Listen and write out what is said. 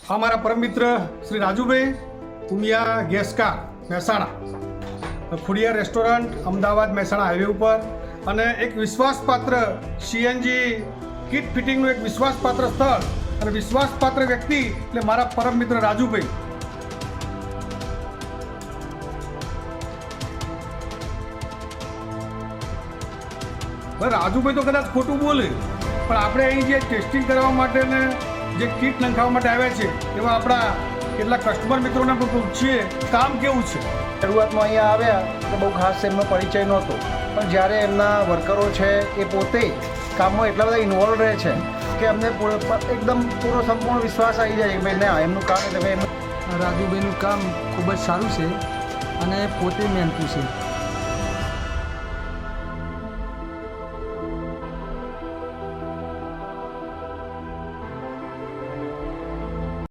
हमारा परम मित्र श्री राजूभाई उमिया गैस का મહેસાણા ખુડિયા રેસ્ટોરન્ટ અમદાવાદ મહેસાણા હાઈવે ઉપર અને એક વિશ્વાસપાત્ર સીએનજી કિટ ફિટિંગનું એક વિશ્વાસપાત્ર સ્થળ અને વિશ્વાસપાત્ર વ્યક્તિ એટલે મારા પરમ મિત્ર રાજુભાઈ. રાજુભાઈ તો કદાચ ખોટું બોલે પણ આપણે અહીં જે ટેસ્ટિંગ કરવા માટે ને જે કીટ નંખાવવા માટે આવ્યા છે એવા આપણા કેટલા કસ્ટમર મિત્રોને પણ પૂછીએ કામ કેવું છે. શરૂઆતમાં અહીંયા આવ્યા તો બહુ ખાસ એમનો પરિચય નહોતો, પણ જ્યારે એમના વર્કરો છે એ પોતે કામમાં એટલા બધા ઇન્વોલ્વ રહે છે કે અમને એકદમ પૂરો સંપૂર્ણ વિશ્વાસ આવી જાય કે ભાઈ ના એમનું કામ એટલે એમનું રાજુભાઈનું કામ ખૂબ જ સારું છે અને પોતે મહેનતું છે.